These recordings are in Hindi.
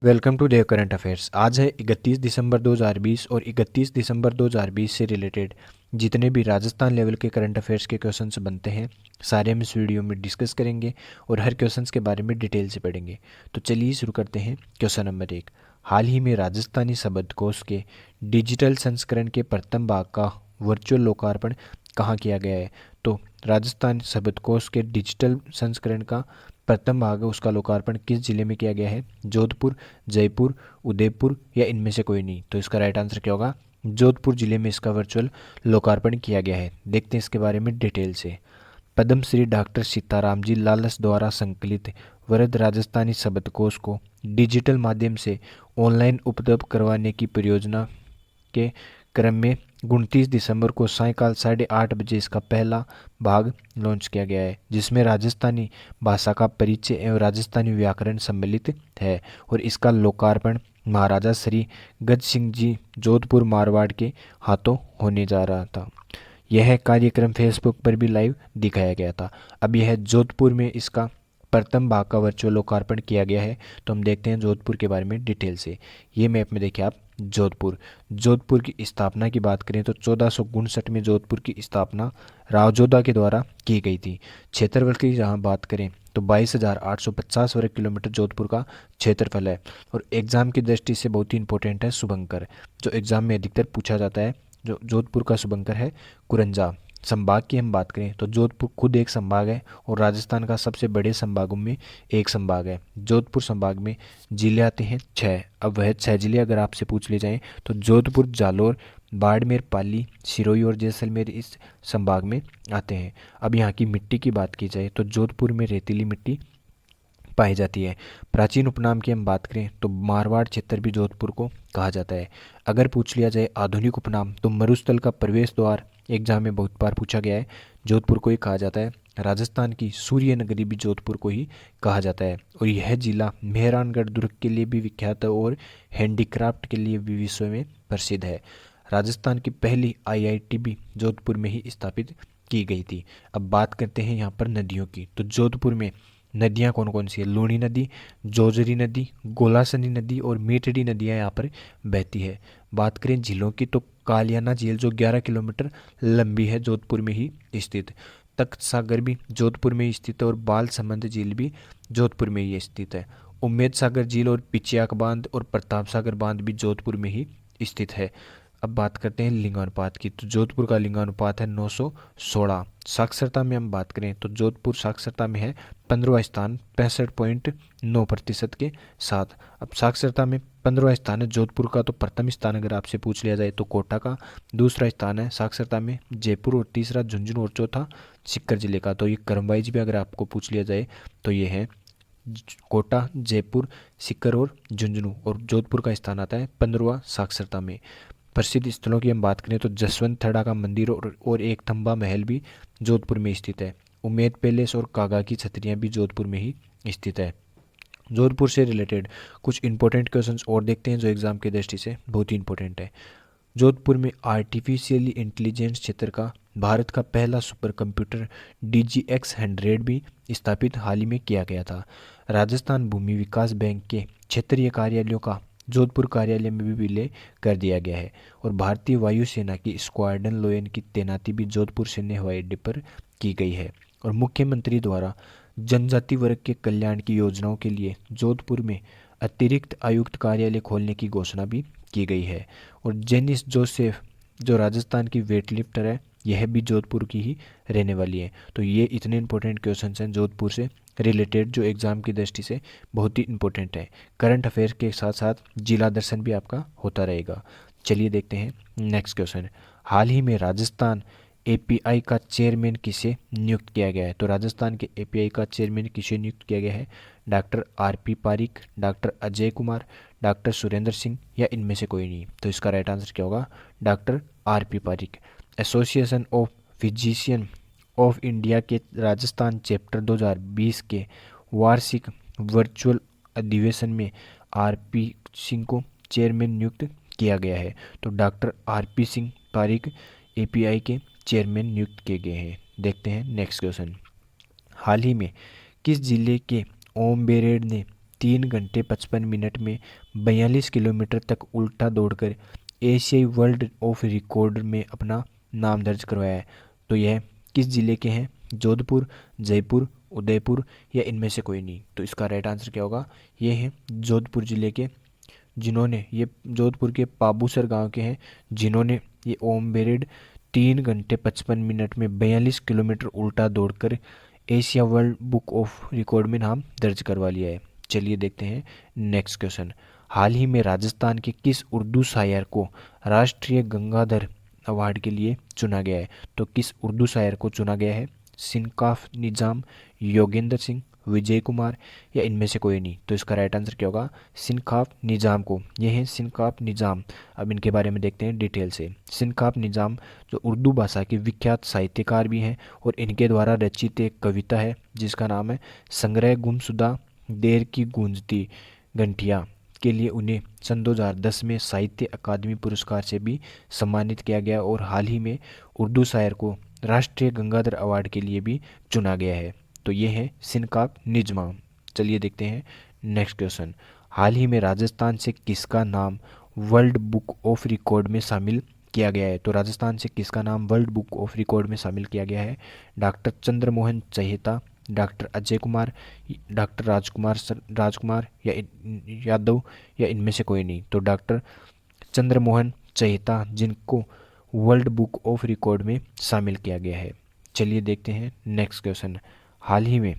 Welcome to Dev current affairs. आज है 31 दिसंबर 2020 और 31 दिसंबर 2020 से रिलेटेड जितने भी राजस्थान लेवल के करंट अफेयर्स के क्वेश्चंस बनते हैं सारे हम इस वीडियो में डिस्कस करेंगे और हर क्वेश्चंस के बारे में डिटेल से पढ़ेंगे। तो चलिए शुरू करते हैं। क्वेश्चन नंबर 1, हाल ही में राजस्थानी शब्दकोश के डिजिटल संस्करण के प्रथम भाग का वर्चुअल लोकार्पण कहाँ किया गया है? तो राजस्थान शब्दकोश के डिजिटल संस्करण का प्रथम भाग है उसका लोकार्पण किस जिले में किया गया है? जोधपुर, जयपुर, उदयपुर या इनमें से कोई नहीं? तो इसका राइट आंसर क्या होगा? जोधपुर जिले में इसका वर्चुअल लोकार्पण किया गया है। देखते हैं इसके बारे में डिटेल से। पद्मश्री डॉक्टर सीताराम जी लालस द्वारा संकलित वरद राजस्थानी शब्दकोश को डिजिटल माध्यम से ऑनलाइन उपलब्ध करवाने की परियोजना के क्रम में 29 दिसंबर को सायंकाल 8:30 बजे इसका पहला भाग लॉन्च किया गया है, जिसमें राजस्थानी भाषा का परिचय एवं राजस्थानी व्याकरण सम्मिलित है। और इसका लोकार्पण महाराजा श्री गज सिंह जी जोधपुर मारवाड़ के हाथों होने जा रहा था। यह कार्यक्रम फेसबुक पर भी लाइव दिखाया गया था। अब यह जोधपुर में इसका प्रथम भाग का वर्चुअल लोकार्पण किया गया है। तो हम देखते हैं जोधपुर के बारे में डिटेल से। ये मैप में देखिए आप जोधपुर की स्थापना की बात करें तो 1459 में जोधपुर की स्थापना रावजोधा के द्वारा की गई थी। क्षेत्रफल की जहाँ बात करें तो 22,850 वर्ग किलोमीटर जोधपुर का क्षेत्रफल है। और एग्जाम की दृष्टि से बहुत ही इंपॉर्टेंट है शुभंकर, जो एग्जाम में अधिकतर पूछा जाता है। जो जोधपुर का शुभंकर है कुरंजा। संभाग की हम बात करें तो जोधपुर खुद एक संभाग है और राजस्थान का सबसे बड़े संभागों में एक संभाग है। जोधपुर संभाग में जिले आते हैं 6। अब वह 6 जिले अगर आपसे पूछ लिए जाएं तो जोधपुर, जालोर, बाड़मेर, पाली, सिरोही और जैसलमेर इस संभाग में आते हैं। अब यहाँ की मिट्टी की बात की जाए तो जोधपुर में रेतीली मिट्टी पाई जाती है। प्राचीन उपनाम की हम बात करें तो मारवाड़ क्षेत्र भी जोधपुर को कहा जाता है। अगर पूछ लिया जाए आधुनिक उपनाम तो मरुस्थल का प्रवेश द्वार एग्जाम में बहुत बार पूछा गया है, जोधपुर को ही कहा जाता है। राजस्थान की सूर्य नगरी भी जोधपुर को ही कहा जाता है। और यह जिला मेहरानगढ़ दुर्ग के लिए भी विख्यात है और हैंडीक्राफ्ट के लिए भी विश्व में प्रसिद्ध है। राजस्थान की पहली आईआईटी भी जोधपुर में ही स्थापित की गई थी। अब बात करते हैं यहाँ पर नदियों की। तो जोधपुर में नदियाँ कौन कौन सी है? लूणी नदी, जोजरी नदी, गोलासनी नदी और मीठड़ी नदियाँ यहाँ पर बहती है। बात करें झीलों की तो कालियाना झील जो 11 किलोमीटर लंबी है जोधपुर में ही स्थित। तख्त सागर भी जोधपुर में ही स्थित है और बाल समंद झील भी जोधपुर में ही स्थित है। उम्मेद सागर झील और पिचियाक बांध और प्रताप सागर बांध भी जोधपुर में ही स्थित है। अब बात करते हैं लिंगानुपात की। तो जोधपुर का लिंगानुपात है 916। साक्षरता में हम बात करें तो जोधपुर साक्षरता में है 15वां स्थान 65.9% के साथ। अब साक्षरता में 15वां स्थान है जोधपुर का। तो प्रथम स्थान अगर आपसे पूछ लिया जाए तो कोटा का, दूसरा स्थान है साक्षरता में जयपुर और तीसरा झुंझुनू और चौथा सीकर जिले का। तो ये क्रम वाइज भी अगर आपको पूछ लिया जाए तो ये है कोटा, जयपुर, सीकर और झुंझुनू। और जोधपुर का स्थान आता है 15वां साक्षरता में। प्रसिद्ध स्थलों की हम बात करें तो जसवंत थड़ा का मंदिर और एक थंबा महल भी जोधपुर में स्थित है। उमेद पैलेस और कागा की छतरियां भी जोधपुर में ही स्थित है। जोधपुर से रिलेटेड कुछ इंपॉर्टेंट क्वेश्चंस और देखते हैं जो एग्जाम की दृष्टि से बहुत ही इंपॉर्टेंट है। जोधपुर में आर्टिफिशियली इंटेलिजेंस क्षेत्र का भारत का पहला सुपर कंप्यूटर DGX-100 भी स्थापित हाल ही में किया गया था। राजस्थान भूमि विकास बैंक के क्षेत्रीय कार्यालयों का जोधपुर कार्यालय में भी विलय कर दिया गया है। और भारतीय वायुसेना की स्क्वाड्रन लोयन की तैनाती भी जोधपुर सैन्य हवाई अड्डे पर की गई है। और मुख्यमंत्री द्वारा जनजाति वर्ग के कल्याण की योजनाओं के लिए जोधपुर में अतिरिक्त आयुक्त कार्यालय खोलने की घोषणा भी की गई है। और जेनिस जोसेफ जो राजस्थान की वेटलिफ्टर है यह भी जोधपुर की ही रहने वाली है। तो ये इतने इंपॉर्टेंट क्वेश्चंस हैं जोधपुर से रिलेटेड जो एग्ज़ाम की दृष्टि से बहुत ही इंपॉर्टेंट है। करंट अफेयर के साथ साथ जिला दर्शन भी आपका होता रहेगा। चलिए देखते हैं नेक्स्ट क्वेश्चन। हाल ही में राजस्थान API का चेयरमैन किसे नियुक्त किया गया है? तो राजस्थान के API का चेयरमैन किसे नियुक्त किया गया है? Doctor RP Pareek, doctor Ajay Kumar, doctor Surendra Singh या इनमें से कोई नहीं? तो इसका राइट आंसर क्या होगा? Doctor RP Pareek. Association of physician of India के राजस्थान चैप्टर 2020 के वार्षिक वर्चुअल अधिवेशन में RP सिंह को चेयरमैन नियुक्त किया गया है। तो doctor RP Singh Pareek API के चेयरमैन नियुक्त किए गए हैं। देखते हैं नेक्स्ट क्वेश्चन। हाल ही में किस जिले के ओम बेरेड ने 3 घंटे 55 मिनट में 42 किलोमीटर तक उल्टा दौड़कर एशियाई वर्ल्ड ऑफ रिकॉर्ड में अपना नाम दर्ज करवाया है। तो यह किस जिले के हैं? जोधपुर, जयपुर, उदयपुर या इनमें से कोई नहीं। तो इसका राइट आंसर क्या होगा? ये हैं जोधपुर जिले के, जिन्होंने, ये जोधपुर के पाबूसर गांव के हैं, जिन्होंने ये ओम बेरेड 3 घंटे 55 मिनट में 42 किलोमीटर उल्टा दौड़कर Asia world book of record में नाम दर्ज करवा लिया है। चलिए देखते हैं नेक्स्ट क्वेश्चन। हाल ही में राजस्थान के किस उर्दू शायर को राष्ट्रीय गंगाधर अवार्ड के लिए चुना गया है? तो किस उर्दू शायर को चुना गया है? सिनकाफ निज़ाम, योगेंद्र सिंह, विजय कुमार या इनमें से कोई नहीं। तो इसका राइट आंसर क्या होगा? सिनकाफ निज़ाम को। ये हैं सिनकाफ निज़ाम। अब इनके बारे में देखते हैं डिटेल से। सिनकाफ निज़ाम जो उर्दू भाषा के विख्यात साहित्यकार भी हैं और इनके द्वारा रचित एक कविता है जिसका नाम है संग्रह गुमशुदा देर की गूंजती घंटियाँ के लिए उन्हें सन 2010 में साहित्य अकादमी पुरस्कार से भी सम्मानित किया गया और हाल ही में उर्दू शायर को राष्ट्रीय गंगाधर अवार्ड के लिए भी चुना गया है। तो ये है सिनकाफ निज़ाम। चलिए देखते हैं नेक्स्ट क्वेश्चन। हाल ही में राजस्थान से किसका नाम वर्ल्ड बुक ऑफ रिकॉर्ड में शामिल किया गया है? तो राजस्थान से किसका नाम वर्ल्ड बुक ऑफ रिकॉर्ड में शामिल किया गया है? Doctor Chandramohan Chaheta, doctor Ajay Kumar, doctor Rajkumar या यादव या इनमें से कोई नहीं। तो डॉक्टर चंद्रमोहन चहेता, जिनको वर्ल्ड बुक ऑफ रिकॉर्ड में शामिल किया गया है। चलिए देखते हैं नेक्स्ट क्वेश्चन। हाल ही में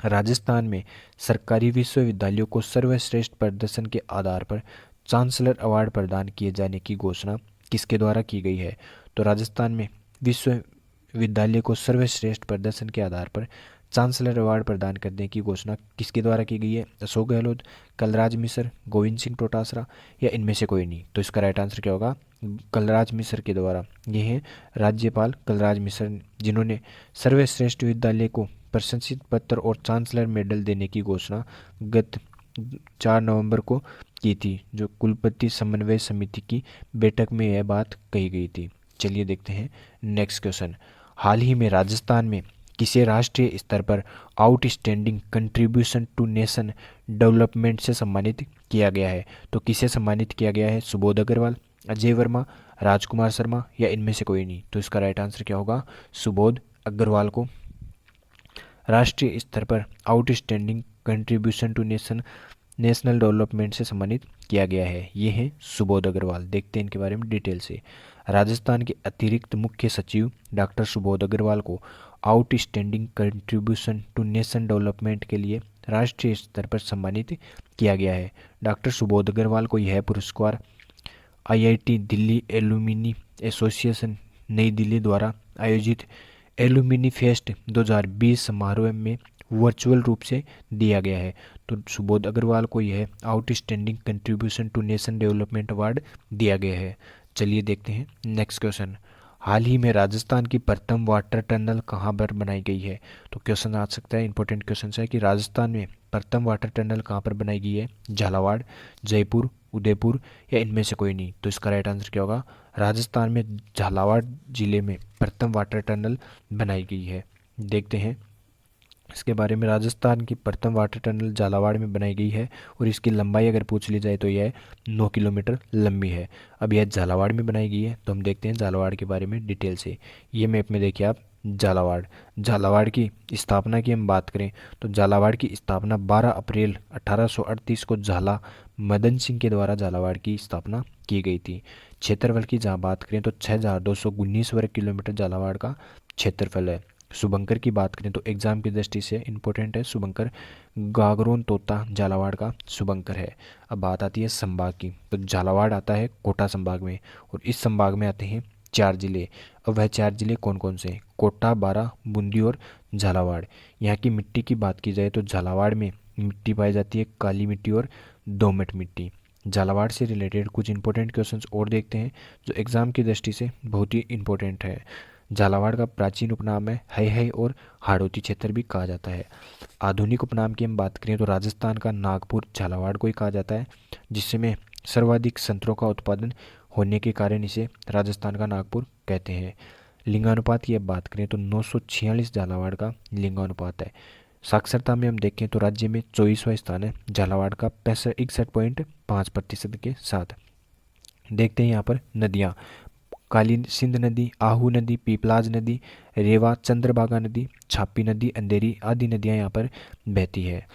राजस्थान में सरकारी विश्वविद्यालयों को सर्वश्रेष्ठ प्रदर्शन के आधार पर चांसलर अवार्ड प्रदान किए जाने की घोषणा किसके द्वारा की गई है? तो राजस्थान में विश्वविद्यालय को सर्वश्रेष्ठ प्रदर्शन के आधार पर चांसलर अवार्ड प्रदान करने की घोषणा किसके द्वारा की गई है? अशोक गहलोत, कलराज मिश्र, गोविंद सिंह डोटासरा या इनमें से कोई नहीं। तो इसका राइट आंसर क्या होगा? कलराज मिश्र के द्वारा। ये हैं राज्यपाल कलराज मिश्र, जिन्होंने सर्वश्रेष्ठ विद्यालय को प्रशंसित पत्र और चांसलर मेडल देने की घोषणा गत 4 नवंबर को की थी, जो कुलपति समन्वय समिति की बैठक में यह बात कही गई थी। चलिए देखते हैं नेक्स्ट क्वेश्चन। हाल ही में राजस्थान में किसे राष्ट्रीय स्तर पर outstanding contribution to nation development से सम्मानित किया गया है? तो किसे सम्मानित किया गया है? सुबोध अग्रवाल, अजय वर्मा, राजकुमार शर्मा या इनमें से कोई नहीं। तो इसका राइट आंसर क्या होगा? सुबोध अग्रवाल को राष्ट्रीय स्तर पर outstanding contribution to national development से सम्मानित किया गया है। ये हैं सुबोध अग्रवाल। देखते हैं इनके बारे में डिटेल से। राजस्थान के अतिरिक्त मुख्य सचिव डॉक्टर सुबोध अग्रवाल को outstanding contribution to nation development के लिए राष्ट्रीय स्तर पर सम्मानित किया गया है। डॉक्टर सुबोध अग्रवाल को यह पुरस्कार आईआईटी दिल्ली एलुमिनी एसोसिएशन नई दिल्ली द्वारा आयोजित एलुमिनी फेस्ट 2020 समारोह में वर्चुअल रूप से दिया गया है। तो सुबोध अग्रवाल को यह outstanding contribution to nation development award दिया गया है। चलिए देखते हैं नेक्स्ट क्वेश्चन। हाल ही में राजस्थान की प्रथम वाटर टनल कहाँ पर बनाई गई है? तो क्वेश्चन आ सकता है, इंपॉर्टेंट क्वेश्चन है कि राजस्थान में प्रथम वाटर टनल कहाँ पर बनाई गई है? झालावाड़, जयपुर, उदयपुर या इनमें से कोई नहीं। तो इसका राइट आंसर क्या होगा? राजस्थान में झालावाड़ जिले में प्रथम वाटर टनल बनाई गई है। देखते हैं इसके बारे में। राजस्थान की प्रथम वाटर टनल झालावाड़ में बनाई गई है और इसकी लंबाई अगर पूछ ली जाए तो यह 9 किलोमीटर लंबी है। अब यह झालावाड़ में बनाई गई है, तो हम देखते हैं झालावाड़ के बारे में डिटेल से। ये मैप में देखिए आप झालावाड़ की स्थापना की हम बात करें तो झालावाड़ की स्थापना 12 अप्रैल 1838 को झाला मदन सिंह के द्वारा झालावाड़ की स्थापना की गई थी। क्षेत्रफल की जहाँ बात करें तो 6219 वर्ग किलोमीटर झालावाड़ का क्षेत्रफल है। शुभंकर की बात करें तो एग्जाम की दृष्टि से इंपॉर्टेंट है शुभंकर, गागरोन तोता झालावाड़ का शुभंकर है। अब बात आती है संभाग की, तो झालावाड़ आता है कोटा संभाग में और इस संभाग में आते हैं 4 जिले। अब वह 4 जिले कौन कौन से? कोटा, बारां, बूंदी और झालावाड़। यहाँ की मिट्टी की बात की जाए तो झालावाड़ में मिट्टी पाई जाती है काली मिट्टी और दोमट मिट्टी। झालावाड़ से रिलेटेड कुछ इंपॉर्टेंट क्वेश्चंस और देखते हैं जो एग्जाम की दृष्टि से बहुत ही इंपॉर्टेंट है। झालावाड़ का प्राचीन उपनाम है और हाड़ौती क्षेत्र भी कहा जाता है। आधुनिक उपनाम की हम बात करें तो राजस्थान का नागपुर झालावाड़ को ही कहा जाता है, जिसमें सर्वाधिक संतरों का उत्पादन होने के कारण इसे राजस्थान का नागपुर कहते हैं। लिंगानुपात की अब बात करें तो 946 झालावाड़ का लिंगानुपात है। साक्षरता में हम देखें तो राज्य में 24वां स्थान है झालावाड़ का 61.5% के साथ। देखते हैं यहाँ पर नदियाँ, काली सिंध नदी, आहू नदी, पीपलाज नदी, रेवा, चंद्रभागा नदी, छापी नदी, अंधेरी आदि नदियाँ यहाँ पर बहती है।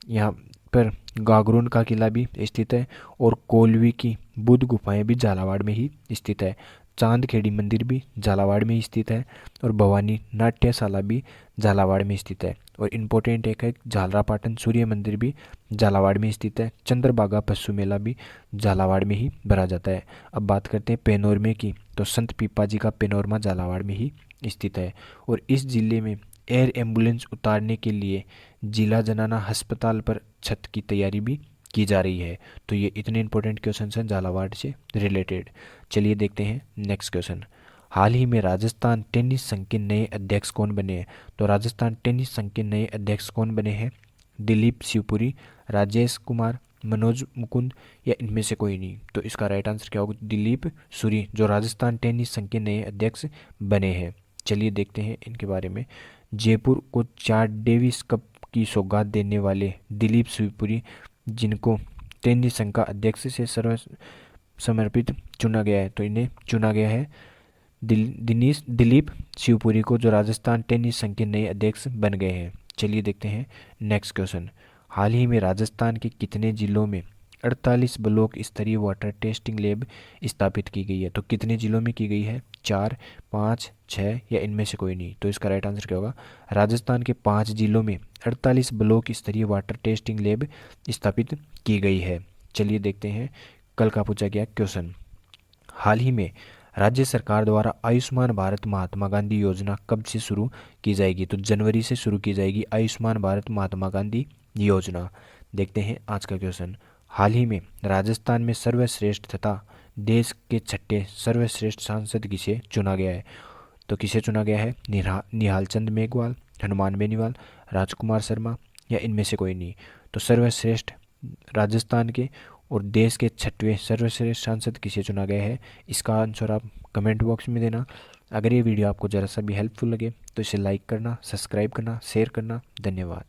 यहाँ पर गागरोन का किला भी स्थित है और कोलवी की बुद्ध गुफाएं भी झालावाड़ में ही स्थित है। चांदखेड़ी मंदिर भी झालावाड़ में ही स्थित है और भवानी नाट्यशाला भी झालावाड़ में स्थित है। और इम्पोर्टेंट एक है झालरापाटन सूर्य मंदिर भी झालावाड़ में स्थित है। चंद्रभागा पशु मेला भी झालावाड़ में ही भरा जाता है। अब बात करते हैं पेनोरमे की, तो संत पीपा जी का पेनोरमा झालावाड़ में ही स्थित है। और इस जिले में एयर एम्बुलेंस उतारने के लिए जिला जनाना अस्पताल पर छत की तैयारी भी की जा रही है। तो ये इतने इंपॉर्टेंट क्वेश्चन हैं झालावाड़ से रिलेटेड। चलिए देखते हैं नेक्स्ट क्वेश्चन। हाल ही में राजस्थान टेनिस संघ के नए अध्यक्ष कौन बने हैं? तो राजस्थान टेनिस संघ के नए अध्यक्ष कौन बने हैं? दिलीप शिवपुरी, राजेश कुमार, मनोज मुकुंद या इनमें से कोई नहीं। तो इसका राइट आंसर क्या होगा? दिलीप सूरी, जो राजस्थान टेनिस संघ के नए अध्यक्ष बने हैं। चलिए देखते हैं इनके बारे में। जयपुर को 4 डेविस कप की सौगात देने वाले दिलीप शिवपुरी, जिनको टेनिस संघ का अध्यक्ष से सर्व समर्पित चुना गया है, तो इन्हें चुना गया है दिलीप शिवपुरी को, जो राजस्थान टेनिस संघ के नए अध्यक्ष बन गए हैं। चलिए देखते हैं नेक्स्ट क्वेश्चन। हाल ही में राजस्थान के कितने जिलों में 48 ब्लॉक स्तरीय वाटर टेस्टिंग लैब स्थापित की गई है? तो कितने जिलों में की गई है? 4, 5, 6 या इनमें से कोई नहीं। तो इसका राइट आंसर क्या होगा? राजस्थान के 5 जिलों में 48 ब्लॉक स्तरीय वाटर टेस्टिंग लैब स्थापित की गई है। चलिए देखते हैं कल का पूछा गया क्वेश्चन। हाल ही में राज्य सरकार द्वारा आयुष्मान भारत महात्मा गांधी योजना कब से शुरू की जाएगी? तो जनवरी से शुरू की जाएगी आयुष्मान भारत महात्मा गांधी योजना। देखते हैं आज का क्वेश्चन। हाल ही में राजस्थान में सर्वश्रेष्ठ तथा देश के 6ठे सर्वश्रेष्ठ सांसद किसे चुना गया है? तो किसे चुना गया है? निहाल चंद मेघवाल, हनुमान बेनीवाल, राजकुमार शर्मा या इनमें से कोई नहीं। तो सर्वश्रेष्ठ राजस्थान के और देश के 6वें सर्वश्रेष्ठ सांसद किसे चुना गया है? इसका आंसर आप कमेंट बॉक्स में देना। अगर ये वीडियो आपको ज़रा सा भी हेल्पफुल लगे तो इसे लाइक करना, सब्सक्राइब करना, शेयर करना। धन्यवाद।